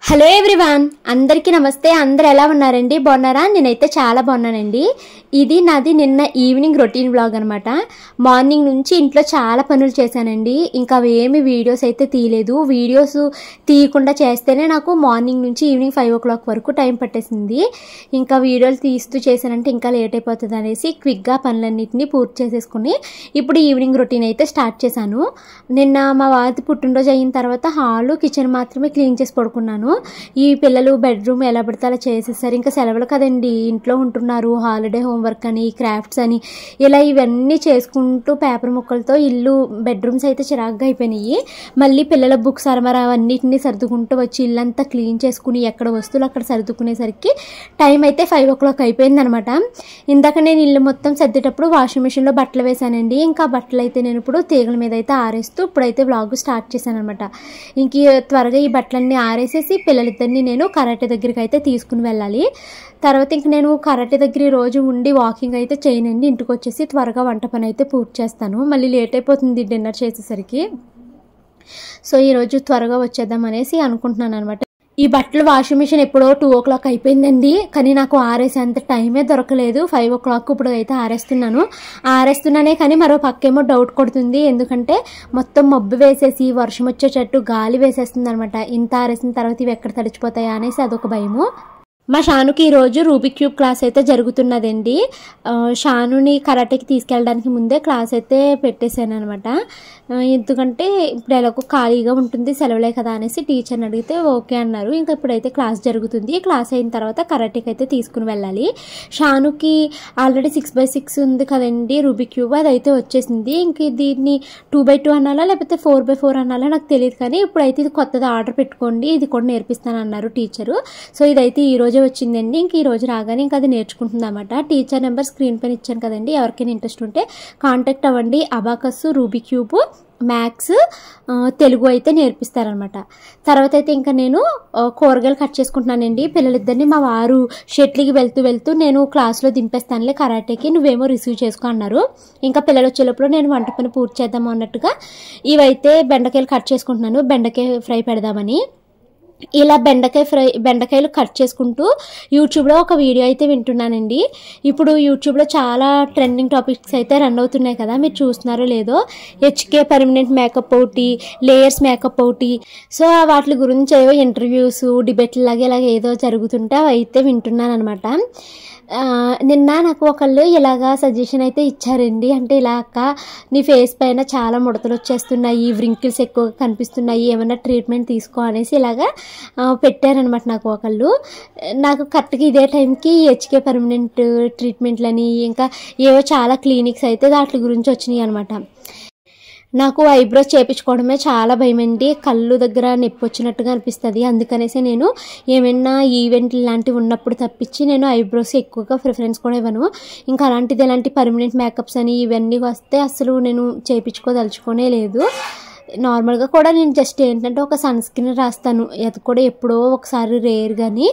Hello everyone, అందరికీ నమస్తే. అందరు ఎలా ఉన్నారండి? బాగున్నారా? నేనైతే చాలా బాగున్నానండి. ఇది నాది నిన్న ఈవినింగ్ రొటీన్ వ్లాగ్ అనమాట. మార్నింగ్ నుంచి ఇంట్లో చాలా పనులు చేశానండి. ఇంకా ఏమి వీడియోస్ అయితే తీయలేదు. వీడియోస్ తీయకుండా చేస్తేనే నాకు మార్నింగ్ నుంచి ఈవినింగ్ 5 o'clock వరకు టైం పట్టేసింది. ఇంకా వీడియోలు తీస్తూ చేశానంటే ఇంకా లేట్ అయిపోతుంది అనేసి క్విక్గా పనులన్నింటినీ పూర్తి చేసేసుకుని ఇప్పుడు ఈవినింగ్ రొటీన్ అయితే స్టార్ట్ చేశాను. నిన్న మా వారి పుట్టినరోజు అయిన తర్వాత హాలు కిచెన్ మాత్రమే క్లీన్ చేసి పడుకున్నాను. ఈ పిల్లలు బెడ్రూమ్ ఎలా పడితే అలా చేసేసారు. ఇంకా సెలవులు కదండి, ఇంట్లో ఉంటున్నారు. హాలిడే హోంవర్క్ అని, క్రాఫ్ట్స్ అని, ఇలా ఇవన్నీ చేసుకుంటూ పేపర్ ముక్కలతో ఇల్లు బెడ్రూమ్స్ అయితే చిరాగ్గా అయిపోయినాయి. మళ్ళీ పిల్లల బుక్స్ అరమర అవన్నిటిని సర్దుకుంటూ వచ్చి ఇల్లంతా క్లీన్ చేసుకుని ఎక్కడ వస్తువులు అక్కడ సర్దుకునేసరికి టైం అయితే 5 o'clock అయిపోయింది అనమాట. ఇందాక నేను ఇల్లు మొత్తం సర్దేటప్పుడు వాషింగ్ మిషన్లో బట్టలు వేసానండి. ఇంకా బట్టలు అయితే నేను ఇప్పుడు తీగల మీద అయితే ఆరేస్తూ ఇప్పుడైతే వ్లాగ్ స్టార్ట్ చేశాను అనమాట. ఇంక త్వరగా ఈ బట్టలన్నీ ఆరేసేసి పిల్లలిద్దరిని నేను కరాటే దగ్గరికి అయితే తీసుకుని వెళ్ళాలి. తర్వాత ఇంక నేను కరాటే దగ్గర రోజు ఉండి వాకింగ్ అయితే చేయనండి. ఇంటికి వచ్చేసి త్వరగా వంట పని అయితే పూర్తి చేస్తాను. మళ్ళీ లేట్ అయిపోతుంది డిన్నర్ చేసేసరికి. సో ఈరోజు త్వరగా వచ్చేద్దాం అనేసి అనుకుంటున్నాను అనమాట. ఈ బట్టలు వాషింగ్ మిషన్ ఎప్పుడో 2 o'clock అయిపోయిందండి. కానీ నాకు ఆరేసేంత టైమే దొరకలేదు. 5 o'clock ఇప్పుడు అయితే ఆరేస్తున్నానే కానీ మరో పక్కేమో డౌట్ కొడుతుంది. ఎందుకంటే మొత్తం మబ్బు వేసేసి వర్షం వచ్చేటట్టు గాలి వేసేస్తుంది అనమాట. ఇంత ఆరేసిన తర్వాత ఇవి ఎక్కడ తడిచిపోతాయా అనేసి అదొక భయము. మా షానుకి ఈరోజు రూబిక్ క్యూబ్ క్లాస్ అయితే జరుగుతున్నదండి. షానుని కరాటేకి తీసుకెళ్ళడానికి ముందే క్లాస్ అయితే పెట్టేశాను అనమాట. ఎందుకంటే ఇప్పుడు ఎలాగో ఖాళీగా ఉంటుంది, సెలవులే కదా అనేసి టీచర్ని అడిగితే ఓకే అన్నారు. ఇంకా ఇప్పుడైతే క్లాస్ జరుగుతుంది. క్లాస్ అయిన తర్వాత కరాటేకి అయితే తీసుకుని వెళ్ళాలి. షానుకి ఆల్రెడీ 6x6 ఉంది కదండి రూబిక్ క్యూబ్, అదైతే వచ్చేసింది. ఇంక దీన్ని 2x2 అనాలా లేకపోతే 4x4 అనాలా నాకు తెలియదు. కానీ ఇప్పుడైతే ఇది కొత్తది ఆర్డర్ పెట్టుకోండి, ఇది కూడా నేర్పిస్తాను అన్నారు టీచరు. సో ఇదైతే ఈరోజు వచ్చిందండి. ఇంక ఈ రోజు రాగానే ఇంకా అది నేర్చుకుంటుంది అన్నమాట. టీచర్ నెంబర్ స్క్రీన్ పైన ఇచ్చాను కదండి, ఎవరికైనా ఇంట్రెస్ట్ ఉంటే కాంటాక్ట్ అవ్వండి. Abacus, Rubik cube, maths, Telugu అయితే నేర్పిస్తారనమాట. తర్వాత అయితే ఇంకా నేను కూరగాయలు కట్ చేసుకుంటున్నానండి. పిల్లలిద్దరిని మా వారు షెట్లీకి వెళ్తూ నేను క్లాస్లో దింపేస్తానులే కరాటేకి, నువ్వేమో రిసీవ్ చేసుకో అన్నారు. ఇంకా పిల్లలు వచ్చేలోపల నేను వంట పని పూర్తి చేద్దాము అన్నట్టుగా ఇవైతే బెండకాయలు కట్ చేసుకుంటున్నాను, బెండకాయ ఫ్రై పెడదామని. ఇలా బెండకాయలు కట్ చేసుకుంటూ యూట్యూబ్లో ఒక వీడియో అయితే వింటున్నానండి. ఇప్పుడు యూట్యూబ్లో చాలా ట్రెండింగ్ టాపిక్స్ అయితే రన్ అవుతున్నాయి కదా, మీరు చూస్తున్నారో లేదో. హెచ్కే పర్మనెంట్ మేకప్ ఒకటి, లేయర్స్ మేకప్ ఒకటి. సో వాటి గురించి ఏవో ఇంటర్వ్యూస్, డిబేట్లు ఇలాగ ఏదో జరుగుతుంటే అవి అయితే వింటున్నాను అనమాట. నిన్న నాకు ఒకళ్ళు ఇలాగా సజెషన్ అయితే ఇచ్చారండి. అంటే ఇలా అక్క, నీ ఫేస్ పైన చాలా ముడతలు వచ్చేస్తున్నాయి, వ్రింకిల్స్ ఎక్కువగా కనిపిస్తున్నాయి, ఏమైనా ట్రీట్మెంట్ తీసుకో అనేసి ఇలాగా పెట్టారనమాట నాకు ఒకళ్ళు. నాకు కరెక్ట్గా ఇదే టైంకి హెచ్కే పర్మనెంట్ ట్రీట్మెంట్లని ఇంకా ఏవో చాలా క్లినిక్స్ అయితే వాటి గురించి వచ్చినాయి అనమాట. నాకు ఐబ్రోస్ చేయించుకోవడమే చాలా భయం అండి. కళ్ళు దగ్గర నొప్పి వచ్చినట్టుగా అనిపిస్తుంది. అందుకనేసి నేను ఏమైనా ఈవెంట్ ఇలాంటివి ఉన్నప్పుడు తప్పించి నేను ఐబ్రోస్ ఎక్కువగా ప్రిఫరెన్స్ కూడా ఇవ్వను. ఇంకా అలాంటిది ఎలాంటి పర్మనెంట్ మేకప్స్ అని ఇవన్నీ వస్తే అసలు నేను చేయించుకోదలుచుకోనే లేదు. నార్మల్గా కూడా నేను జస్ట్ ఏంటంటే ఒక సన్ స్క్రీన్ రాస్తాను, అది కూడా ఎప్పుడో ఒకసారి రేర్ కానీ,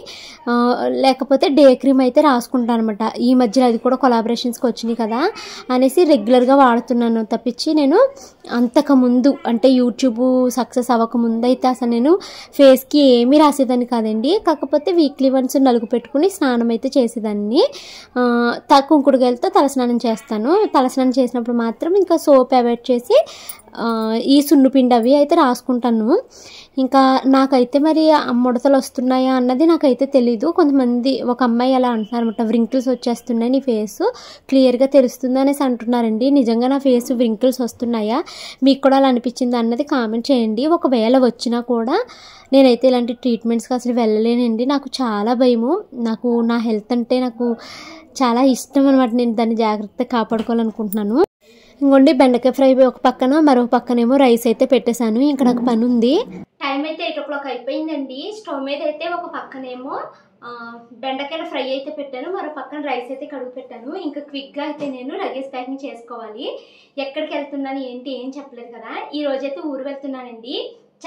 లేకపోతే డే క్రీమ్ అయితే రాసుకుంటాను అనమాట. ఈ మధ్యలో అది కూడా కొలాబరేషన్స్కి వచ్చినాయి కదా అనేసి రెగ్యులర్గా వాడుతున్నాను తప్పించి నేను అంతకుముందు అంటే యూట్యూబ్ సక్సెస్ అవ్వకముందు అయితే అసలు నేను ఫేస్కి ఏమీ రాసేదాన్ని కాదండి. కాకపోతే వీక్లీ వన్స్ నలుగు పెట్టుకుని స్నానం అయితే చేసేదాన్ని. కుంకుడుకాయలతో తలస్నానం చేస్తాను. తలస్నానం చేసినప్పుడు మాత్రం ఇంకా సోప్ అవాయిడ్ చేసి ఈ సున్నుపిండి అవి అయితే రాసుకుంటాను. ఇంకా నాకైతే మరి ముడతలు వస్తున్నాయా అన్నది నాకైతే తెలీదు. కొంతమంది ఒక అమ్మాయి అలా అంటున్నారు అనమాట, వ్రింకిల్స్ వచ్చేస్తున్నాయి, నీ ఫేస్ క్లియర్గా తెలుస్తుంది అనేసి అంటున్నారండి. నిజంగా నా ఫేస్ వ్రింకిల్స్ వస్తున్నాయా, మీకు కూడా అలా అనిపించింది అన్నది కామెంట్ చేయండి. ఒకవేళ వచ్చినా కూడా నేనైతే ఇలాంటి ట్రీట్మెంట్స్కి అసలు వెళ్ళలేనండి. నాకు చాలా భయము. నాకు నా హెల్త్ అంటే నాకు చాలా ఇష్టం అనమాట. నేను దాన్ని జాగ్రత్తగా కాపాడుకోవాలనుకుంటున్నాను. ఇంకోండి బెండకాయ ఫ్రై ఒక పక్కన, మరొక పక్కనేమో రైస్ అయితే పెట్టేశాను. ఇంకా నాకు పని ఉంది. టైం అయితే 8 o'clock అయిపోయిందండి. స్టవ్ మీద అయితే ఒక పక్కనేమో బెండకాయల ఫ్రై అయితే పెట్టాను, మరో పక్కన రైస్ అయితే కడుగు పెట్టాను. ఇంకా క్విక్గా అయితే నేను లగేజ్ ప్యాకింగ్ చేసుకోవాలి. ఎక్కడికి వెళ్తున్నాను ఏంటి ఏం చెప్పలేదు కదా. ఈ రోజైతే ఊరు వెళ్తున్నానండి.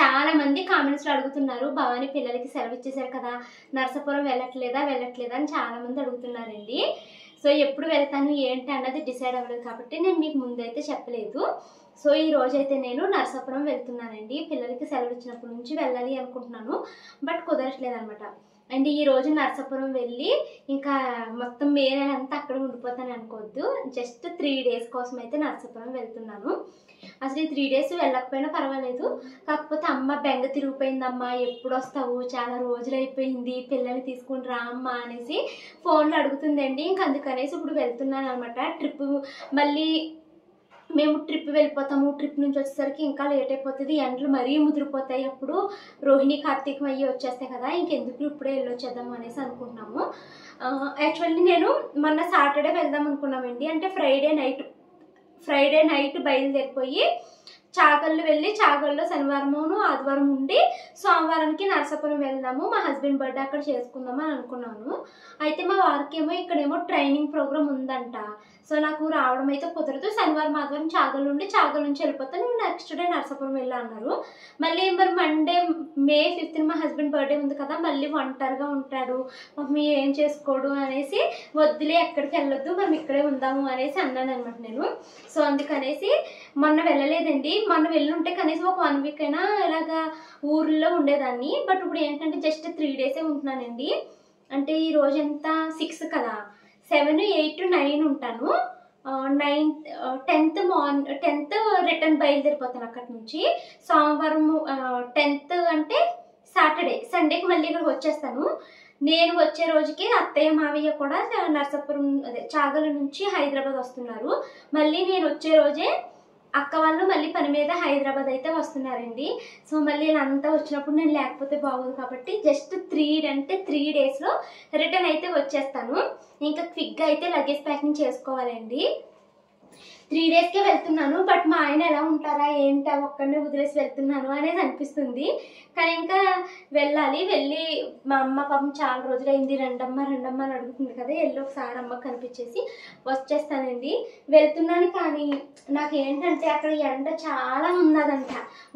చాలా మంది కామెంట్స్లో అడుగుతున్నారు, భవానీ పిల్లలకి సెలవు ఇచ్చేసారు కదా, నరసాపురం వెళ్ళట్లేదా అని చాలా మంది అడుగుతున్నారండి. సో ఎప్పుడు వెళ్తాను ఏంటి అన్నది డిసైడ్ అవ్వలేదు కాబట్టి నేను మీకు ముందైతే చెప్పలేదు. సో ఈ రోజైతే నేను నరసాపురం వెళ్తున్నానండి. పిల్లలకి సెలవు ఇచ్చినప్పటి నుంచి వెళ్ళాలి అనుకుంటున్నాను, బట్ కుదరట్లేదు అనమాట. అండ్ ఈ రోజు నరసాపురం వెళ్ళి ఇంకా మొత్తం మే నెల అంతా అక్కడ ఉండిపోతాను అనుకోవద్దు. జస్ట్ 3 days కోసం అయితే నరసాపురం వెళ్తున్నాను. అసలు ఈ 3 days వెళ్ళకపోయినా పర్వాలేదు, కాకపోతే అమ్మ బెంగ తిరిగిపోయిందమ్మా, ఎప్పుడు వస్తావు, చాలా రోజులు అయిపోయింది, పిల్లల్ని తీసుకుని రా అమ్మ అనేసి ఫోన్లో అడుగుతుందండి. ఇంక అందుకనేసి ఇప్పుడు వెళ్తున్నాను అనమాట. ట్రిప్ మళ్ళీ మేము ట్రిప్ వెళ్ళిపోతాము, ట్రిప్ నుంచి వచ్చేసరికి ఇంకా లేట్ అయిపోతుంది, ఎండలు మరీ ముదిరిపోతాయి, అప్పుడు రోహిణి కార్తీకం అయ్యి వచ్చేస్తాయి కదా, ఇంకెందుకు ఇప్పుడే వెళ్ళొచ్చేద్దాము అనేసి అనుకుంటున్నాము. యాక్చువల్లీ నేను మొన్న సాటర్డే వెళ్దాం అనుకున్నామండి. అంటే ఫ్రైడే నైట్ బయలుదేరిపోయి చాగళ్ళు వెళ్ళి చాగల్లో శనివారమును ఆదివారం ఉండి సోమవారానికి నరసాపురం వెళ్దాము, మా హస్బెండ్ బర్త్డే అక్కడ చేసుకుందాము అని అనుకున్నాను. అయితే మా వారికి ఏమో ఇక్కడేమో ట్రైనింగ్ ప్రోగ్రామ్ ఉందంట. సో నాకు రావడం అయితే కుదరదు, శనివారం ఆదివారం చాగల్ నుండి చాగల్ నుంచి వెళ్ళిపోతాను, నువ్వు నెక్స్ట్ డే నరసాపురం వెళ్ళా అన్నారు. మళ్ళీ మరి మండే May 5th మా హస్బెండ్ బర్త్డే ఉంది కదా, మళ్ళీ ఒంటరిగా ఉంటాడు, మమ్మీ ఏం చేసుకోడు అనేసి వద్దులే ఎక్కడికి వెళ్ళొద్దు, మనం ఇక్కడే ఉందాము అనేసి అన్నాను అనమాట నేను. సో అందుకనేసి మొన్న వెళ్ళలేదండి. మొన్న వెళ్ళుంటే కనీసం ఒక 1 week అయినా ఇలాగా ఊర్లో ఉండేదాన్ని. బట్ ఇప్పుడు ఏంటంటే జస్ట్ 3 days ఉంటానండి. అంటే ఈ రోజు ఎంత 6 కదా, 7, 8, 9 ఉంటాను. 10th రిటర్న్ బయలుదేరిపోతాను అక్కడి నుంచి. సోమవారం 10th అంటే సండేకి మళ్ళీ ఇక్కడికి వచ్చేస్తాను. నేను వచ్చే రోజుకి అత్తయ్య మావయ్య కూడా నరసాపురం చాగల నుంచి హైదరాబాద్ వస్తున్నారు. మళ్ళీ నేను వచ్చే రోజే అక్క వాళ్ళు మళ్ళీ పని మీద హైదరాబాద్ అయితే వస్తున్నారండి. సో మళ్ళీ వీళ్ళంతా వచ్చినప్పుడు నేను లేకపోతే బాగోదు కాబట్టి జస్ట్ 3 daysలో రిటర్న్ అయితే వచ్చేస్తాను. ఇంకా క్విక్గా అయితే లగేజ్ ప్యాకింగ్ చేసుకోవాలండి. 3 daysకే వెళ్తున్నాను, బట్ మా ఆయన ఎలా ఉంటారా ఏంటా ఒక్కడనే వదిలేసి వెళ్తున్నాను అనేది అనిపిస్తుంది. కానీ ఇంకా వెళ్ళాలి. వెళ్ళి మా అమ్మ పాపం చాలా రోజులైంది, రెండమ్మ అని అడుగుతుంది కదా, వెళ్ళి ఒకసారి అమ్మకు కనిపించేసి వచ్చేస్తానండి. వెళ్తున్నాను కానీ నాకు ఏంటంటే అక్కడ ఎండ చాలా ఉన్నదంట,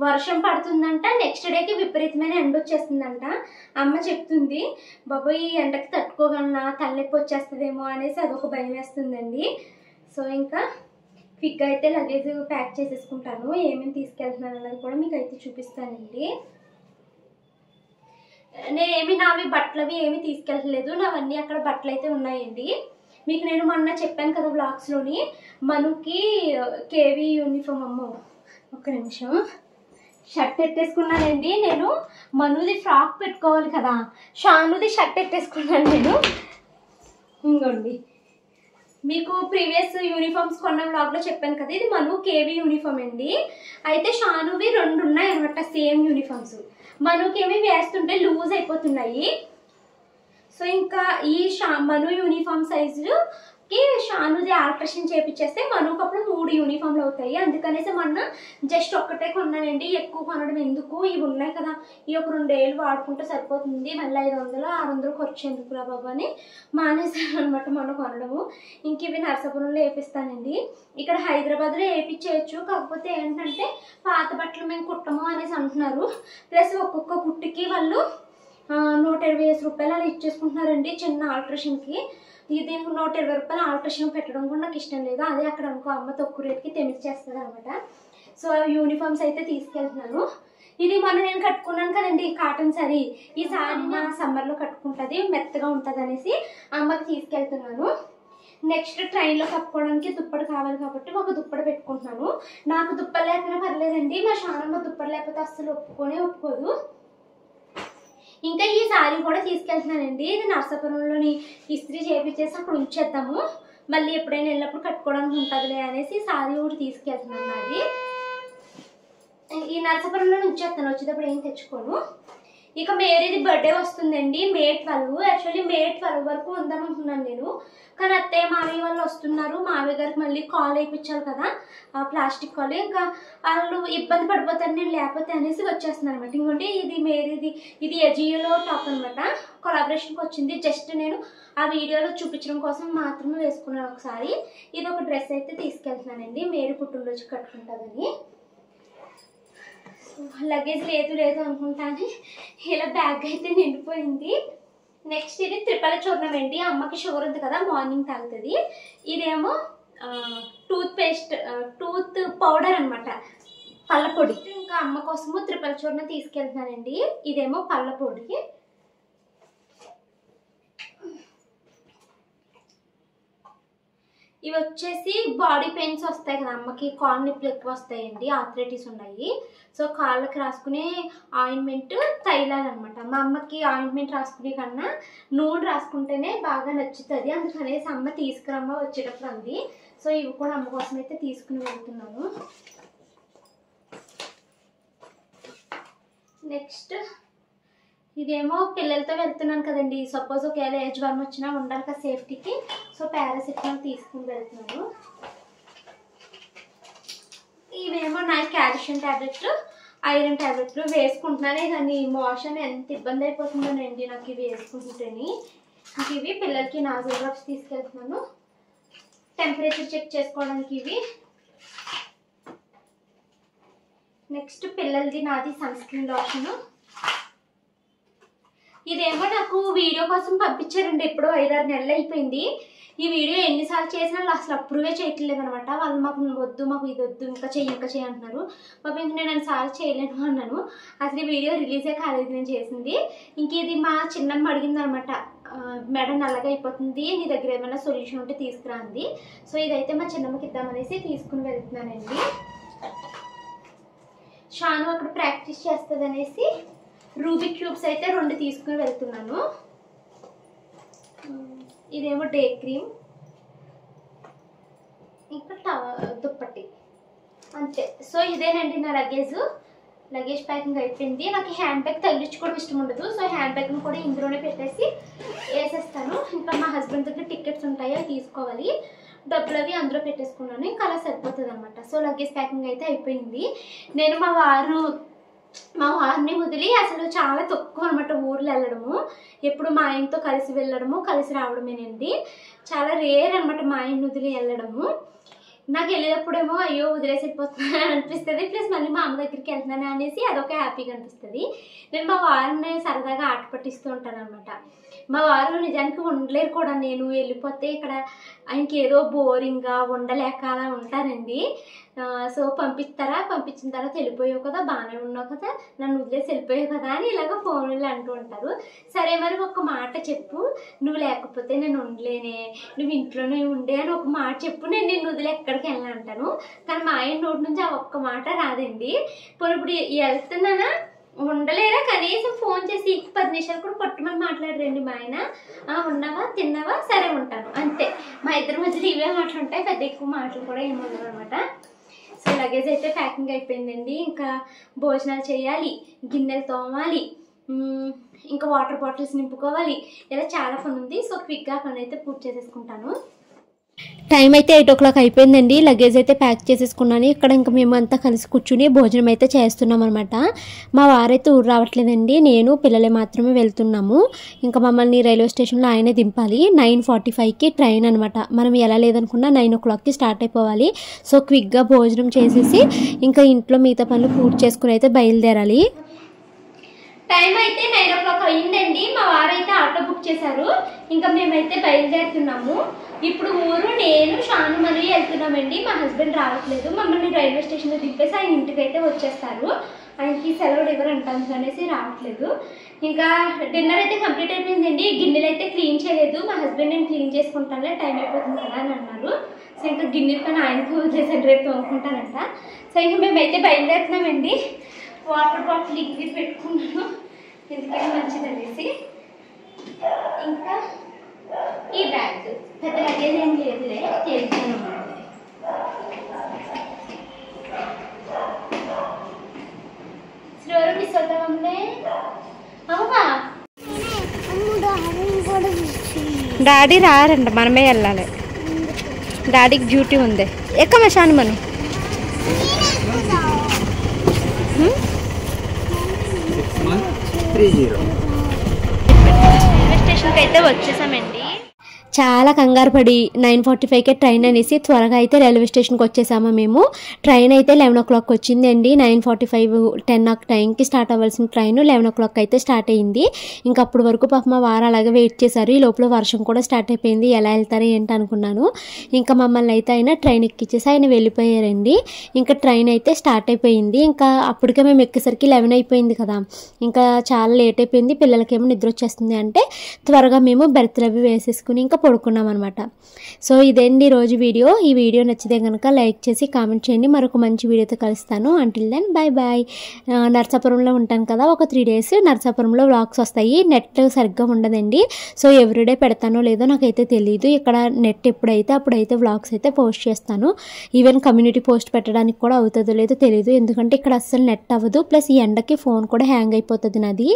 వర్షం పడుతుందంట, నెక్స్ట్ డేకి విపరీతమైన ఎండ వచ్చేస్తుందంట. అమ్మ చెప్తుంది, బాబోయ్ ఈ ఎండకి తట్టుకోగలనా, తలనొప్పి వచ్చేస్తుందేమో అనేసి అదొక భయం వేస్తుందండి. సో ఇంకా క్విక్గా అయితే లగేజ్ ప్యాక్ చేసేసుకుంటాను. ఏమేమి తీసుకెళ్తున్నాను అన్నది కూడా మీకు అయితే చూపిస్తానండి. నేనేమి నావి బట్టలవి ఏమి తీసుకెళ్ళలేదు, నావన్నీ అక్కడ బట్టలు అయితే ఉన్నాయండి. మీకు నేను మొన్న చెప్పాను కదా బ్లాగ్స్లోని, మనుకి కేవీ యూనిఫామ్, అమ్మో ఒక్క నిమిషం, షర్ట్ ఎట్టేసుకున్నానండి. నేను మనుది ఫ్రాక్ పెట్టుకోవాలి కదా, షానుది షర్ట్ ఎట్టేసుకున్నాను నేను. ఇంకోండి మీకు ప్రీవియస్ యూనిఫామ్స్ కొన్న బ్లాగ్లో చెప్పాను కదా, ఇది మను కేవీ యూనిఫామ్ అండి. అయితే షానువి 2 ఉన్నాయి అనమాట సేమ్ యూనిఫామ్స్. మనుకేమి వేస్తుంటే లూజ్ అయిపోతున్నాయి. సో ఇంకా ఈ మను యూనిఫామ్ సైజుకి షానుది ఆల్ట్రేషన్ చేపించేస్తే మనుకు అప్పుడు 3 యూనిఫామ్లు అవుతాయి. అందుకనేసి మొన్న జస్ట్ ఒక్కటే కొన్నానండి, ఎక్కువ కొనడం ఎందుకు, ఇవి ఉన్నాయి కదా, ఈ ఒక 2 ఏళ్ళు వాడుకుంటే సరిపోతుంది, మళ్ళీ 500, 600 ఖర్చు ఎందుకురా బాబు అని మానేసాను అనమాట మొన్న కొనడము. ఇంక ఇవి నరసాపురంలో వేపిస్తానండి. ఇక్కడ హైదరాబాద్లో వేయించేయచ్చు, కాకపోతే ఏంటంటే పాత బట్టలు మేము కుట్టము అనేసి అంటున్నారు. ప్లస్ ఒక్కొక్క కుట్టికి వాళ్ళు 120 రూపాయలు అలా ఇచ్చేసుకుంటున్నారండి చిన్న ఆల్ట్రేషన్కి. దీనికి 120 రూపాయలు ఆల్ట్రేషన్ పెట్టడం కూడా నాకు ఇష్టం లేదు. అదే అక్కడ అనుకో అమ్మ తక్కువ రేట్కి తెమిచ్చేస్తుంది అనమాట. సో యూనిఫామ్స్ అయితే తీసుకెళ్తున్నాను. ఇది మొన్న నేను కట్టుకున్నాను కదండి కాటన్ సారీ, ఈ సారీ నా సమ్మర్లో కట్టుకుంటుంది, మెత్తగా ఉంటుంది అనేసి అమ్మకి తీసుకెళ్తున్నాను. నెక్స్ట్ ట్రైన్లో కప్పుకోవడానికి దుప్పటి కావాలి కాబట్టి ఒక దుప్పటి పెట్టుకుంటున్నాను. నాకు దుప్పటి లేకపోయినా పర్లేదండి, మా షానమ్మ దుప్పటి లేకపోతే అస్సలు ఒప్పుకోదు. ఇంకా ఈ సారీ కూడా తీసుకెళ్తున్నానండి. ఇది నరసాపురంలోని ఇస్త్రీ చేపించేసి అక్కడ ఉంచేద్దాము, మళ్ళీ ఎప్పుడైనా వెళ్ళినప్పుడు కట్టుకోవడానికి ఉంటుందిలే అనేసి సారీ కూడా తీసుకెళ్తున్నాను. అది ఈ నరసాపురంలో ఉంచేస్తాను, వచ్చేటప్పుడు ఏం తెచ్చుకోను. ఇక మేరీది బర్త్డే వస్తుందండి, May 12. యాక్చువల్లీ May 12 వరకు ఉందామనుకున్నాను నేను, కానీ అత్తయ్య మావయ్య వాళ్ళు వస్తున్నారు. మావయ్య గారికి మళ్ళీ కాల్ వేయించాలి కదా, ప్లాస్టిక్ కాల్, ఇంకా వాళ్ళు ఇబ్బంది పడిపోతారు నేను లేకపోతే అనేసి వచ్చేస్తున్నాను అనమాట. ఇంకోటి ఇది మేరీది, ఇది అజియోలో టాప్ అనమాట, కొలాబరేషన్కి వచ్చింది. జస్ట్ నేను ఆ వీడియోలో చూపించడం కోసం మాత్రమే వేసుకున్నాను ఒకసారి. ఇది ఒక డ్రెస్ అయితే తీసుకెళ్తున్నానండి, మేరీ పుట్టినరోజు కట్టుకుంటుందని. లగేజ్ లేదు అనుకుంటాను, ఇలా బ్యాగ్ అయితే నిండిపోయింది. నెక్స్ట్ ఇది త్రిపల చూర్ణం అండి, అమ్మకి షుగర్ ఉంది కదా మార్నింగ్ తాగుతుంది. ఇదేమో టూత్ పేస్ట్, టూత్ పౌడర్ అనమాట, పళ్ళ పొడి. ఇంకా అమ్మ కోసము త్రిపల్ చూర్ణ తీసుకెళ్తున్నానండి. ఇదేమో పళ్ళ పొడి. ఇవి వచ్చేసి బాడీ పెయిన్స్ వస్తాయి కదా అమ్మకి, కాళ్ళ నొప్పులు ఎక్కువ వస్తాయండి, ఆర్థరైటిస్ ఉన్నాయి. సో కాళ్ళకి రాసుకునే ఆయింట్మెంట్, తైలాలు అనమాట. మా అమ్మకి ఆయింట్మెంట్ రాసుకునే కన్నా నూనె రాసుకుంటేనే బాగా నచ్చుతుంది, అందుకనేసి అమ్మ తీసుకురమ్మ వచ్చేటప్పుడు అంది. సో ఇవి కూడా అమ్మ కోసం అయితే తీసుకుని వెళ్తున్నాను. నెక్స్ట్ ఇదేమో పిల్లలతో వెళ్తున్నాను కదండి, సపోజ్ ఒకవేళ జ్వరం వచ్చినా ఉండాలి కదా సేఫ్టీకి. సో పారాసిటమాల్ తీసుకుని వెళ్తున్నాను. ఇవేమో నా కాల్షియం ట్యాబ్లెట్లు, ఐరన్ ట్యాబ్లెట్లు వేసుకుంటున్నానే కానీ మోషన్ ఎంత ఇబ్బంది అయిపోతుందోనండి నాకు ఇవి వేసుకుంటుంటేని. ఇవి పిల్లలకి నాజల్ డ్రాప్స్ తీసుకెళ్తున్నాను, టెంపరేచర్ చెక్ చేసుకోవడానికి ఇవి. నెక్స్ట్ పిల్లలది నాది సన్ స్క్రీన్ లోషన్. ఇదేమో నాకు వీడియో కోసం పంపించారండి, ఎప్పుడో 5-6 నెలలు అయిపోయింది. ఈ వీడియో ఎన్నిసార్లు చేసినా వాళ్ళు అసలు అప్రూవే చేయట్లేదు అనమాట. వాళ్ళు మాకు వద్దు, మాకు ఇది వద్దు, ఇంకా చెయ్యి అంటున్నారు. పాప ఇంక నేను అన్నిసార్లు చేయలేను అన్నాను. అసలు ఈ వీడియో రిలీజే కాలేదు నేను చేసింది. ఇంక ఇది మా చిన్నమ్మ అడిగింది అనమాట, మేడం నల్లగా అయిపోతుంది, నీ దగ్గర ఏమైనా సొల్యూషన్ ఉంటే తీసుకురా అంది. సో ఇదైతే మా చిన్నమ్మకి ఇద్దామనేసి తీసుకుని వెళ్తున్నానండి. షాను అక్కడ ప్రాక్టీస్ చేస్తుంది అనేసి రూబిక్ క్యూబ్స్ అయితే 2 తీసుకుని వెళ్తున్నాను. ఇదేమో డే క్రీమ్, ఇంకా దుప్పటి, అంతే. సో ఇదేనండి నా లగేజ్ ప్యాకింగ్ అయిపోయింది. నాకు హ్యాండ్ బ్యాగ్ తగిలించుకోవడం ఇష్టం ఉండదు. సో హ్యాండ్ బ్యాగ్ని కూడా ఇందులోనే పెట్టేసి వేసేస్తాను. ఇంకా మా హస్బెండ్ దగ్గర టికెట్స్ ఉంటాయి, అవి తీసుకోవాలి, డబ్బులు అవి అందులో పెట్టేసుకున్నాను. ఇంకా అలా సరిపోతుంది అనమాట. సో లగేజ్ ప్యాకింగ్ అయితే అయిపోయింది. నేను మా వారిని వదిలి అసలు చాలా తక్కువ అనమాట ఊర్లో వెళ్ళడము. ఎప్పుడు మా ఆయనతో కలిసి వెళ్ళడము, కలిసి రావడమేనండి. చాలా రేర్ అనమాట మా ఆయన్ని వదిలి వెళ్ళడము. నాకు వెళ్ళేటప్పుడేమో అయ్యో వదిలేసి వెళ్ళిపోతున్నా అనిపిస్తుంది, ప్లస్ మళ్ళీ మా అమ్మ దగ్గరికి వెళ్తున్నాను అనేసి అదొక హ్యాపీగా అనిపిస్తుంది. నేను మా వారిని సరదాగా ఆట పట్టిస్తూ ఉంటాను అనమాట. మా వారు నిజానికి ఉండలేరు కూడా, నేను వెళ్ళిపోతే ఇక్కడ ఆయనకి ఏదో బోరింగ్గా ఉండలేక అలా ఉంటారండి. సో పంపించిన తర్వాత వెళ్ళిపోయావు కదా, బాగానే ఉన్నావు కదా, నన్ను వదిలేసి వెళ్ళిపోయావు కదా అని ఇలాగ ఫోన్లో అంటూ ఉంటారు. సరే మరి ఒక మాట చెప్పు, నువ్వు లేకపోతే నేను ఉండలేనే, నువ్వు ఇంట్లోనే ఉండే అని ఒక మాట చెప్పు, నేను నిన్ను వదిలే ఎక్కడికి వెళ్ళను అంటాను. కానీ మా ఆయన నోటి నుంచి ఆ ఒక్క మాట రాదండి. ఇప్పుడు వెళ్తున్నానా, ఉండలేరా, కనీసం ఫోన్ చేసి 10 నిమిషాలు కూడా పట్టుమని మాట్లాడరండి మా ఆయన. ఉన్నావా, తిన్నావా, సరే ఉంటాను, అంతే. మా ఇద్దరి మధ్యలో ఇవే మాటలు ఉంటాయి, పెద్ద ఎక్కువ మాటలు కూడా ఏమి ఉండవు అనమాట. సో లగేజ్ అయితే ప్యాకింగ్ అయిపోయిందండి. ఇంకా భోజనాలు చేయాలి, గిన్నెలు తోమాలి, ఇంకా వాటర్ బాటిల్స్ నింపుకోవాలి, ఇలా చాలా పని ఉంది. సో క్విక్గా పని అయితే పూర్తి చేసేసుకుంటాను. టైం అయితే 8 o'clock అయిపోయిందండి. లగేజ్ అయితే ప్యాక్ చేసేసుకున్నాను. ఇక్కడ ఇంకా మేము అంతా కలిసి కూర్చుని భోజనం అయితే చేస్తున్నాం అనమాట. మా వారైతే ఊరు రావట్లేదండి, నేను పిల్లలే మాత్రమే వెళ్తున్నాము. ఇంకా మమ్మల్ని రైల్వే స్టేషన్లో ఆయనే దింపాలి. 9:45కి ట్రైన్ అనమాట. మనం ఎలా లేదనుకున్నా 9 o'clockకి స్టార్ట్ అయిపోవాలి. సో క్విక్గా భోజనం చేసేసి ఇంకా ఇంట్లో మిగతా పనులు పూర్తి చేసుకుని అయితే బయలుదేరాలి. టైం అయితే 9 o'clock అయిందండి. మా వారైతే ఆటో బుక్ చేశారు. ఇంకా మేమైతే బయలుదేరుతున్నాము. ఇప్పుడు ఊరు నేను షాను మరియు వెళ్తున్నామండి. మా హస్బెండ్ రావట్లేదు, మమ్మల్ని రైల్వే స్టేషన్లో దింపేసి ఆయన ఇంటికి అయితే వచ్చేస్తారు. ఆయనకి సెలవులు ఇవ్వరంటాను అనేసి రావట్లేదు. ఇంకా డిన్నర్ అయితే కంప్లీట్ అయిపోయిందండి. గిన్నెలు అయితే క్లీన్ చేయలేదు, మా హస్బెండ్ నేను క్లీన్ చేసుకుంటానులే, టైం అయిపోతుంది కదా అని అన్నారు. సో ఇంకా గిన్నెలు పని ఆయనకు వదిలేసాను, రేపు తోముకుంటానంట. సో ఇంకా మేమైతే బయలుదేరుతున్నామండి. వాటర్ బాటిల్ లిక్విడ్ పెట్టుకున్నాను, ఎందుకంటే మంచిది అనేసి. ఇంకా ఈ బ్యాగ్ పెద్ద లగేజ్ ఏం లేదులే, తెలుసాను. స్లోగా మిస్ అవుతామంటే అవునా, డాడీ రారంట, మనమే వెళ్ళాలి. డాడీకి డ్యూటీ ఉంది. ఎక్కమా షాను మనం రైల్వే స్టేషన్కి అయితే వచ్చేసామండి. చాలా కంగారు పడి 9:45కే ట్రైన్ అనేసి త్వరగా అయితే రైల్వే స్టేషన్కి వచ్చేసాము మేము. ట్రైన్ అయితే 11 o'clock వచ్చిందండి. 9:45 10 టైంకి స్టార్ట్ అవ్వాల్సిన ట్రైన్ 11 o'clock అయితే స్టార్ట్ అయ్యింది. ఇంకా అప్పటి వరకు పాప మా వారు అలాగే వెయిట్ చేశారు. ఈ లోపల వర్షం కూడా స్టార్ట్ అయిపోయింది. ఎలా వెళ్తారో ఏంటి అనుకున్నాను. ఇంకా మమ్మల్ని అయితే ఆయన ట్రైన్ ఎక్కించేసి ఆయన వెళ్ళిపోయారండి. ఇంకా ట్రైన్ అయితే స్టార్ట్ అయిపోయింది. ఇంకా అప్పటికే మేము ఎక్కేసరికి 11 అయిపోయింది కదా, ఇంకా చాలా లేట్ అయిపోయింది. పిల్లలకేమో నిద్ర వచ్చేస్తుంది అంటే త్వరగా మేము బెర్త్లు అవి వేసేసుకుని ఇంకా పడుకున్నాం అనమాట. సో ఇదేంటి ఈరోజు వీడియో. ఈ వీడియో నచ్చితే కనుక లైక్ చేసి కామెంట్ చేయండి. మరొక మంచి వీడియోతో కలుస్తాను. Until then bye bye. నర్సాపురంలో ఉంటాను కదా, ఒక 3 days నర్సాపురంలో వ్లాగ్స్ వస్తాయి. నెట్ సరిగ్గా ఉండదండి. సో ఎవ్రీడే పెడతానో లేదో నాకైతే తెలియదు. ఇక్కడ నెట్ అప్పుడైతే వ్లాగ్స్ అయితే పోస్ట్ చేస్తాను. ఈవెన్ కమ్యూనిటీ పోస్ట్ పెట్టడానికి కూడా అవుతుందో లేదో తెలియదు. ఎందుకంటే ఇక్కడ అస్సలు నెట్ అవ్వదు. ప్లస్ ఈ ఎండకి ఫోన్ కూడా హ్యాంగ్ అయిపోతుంది నాది.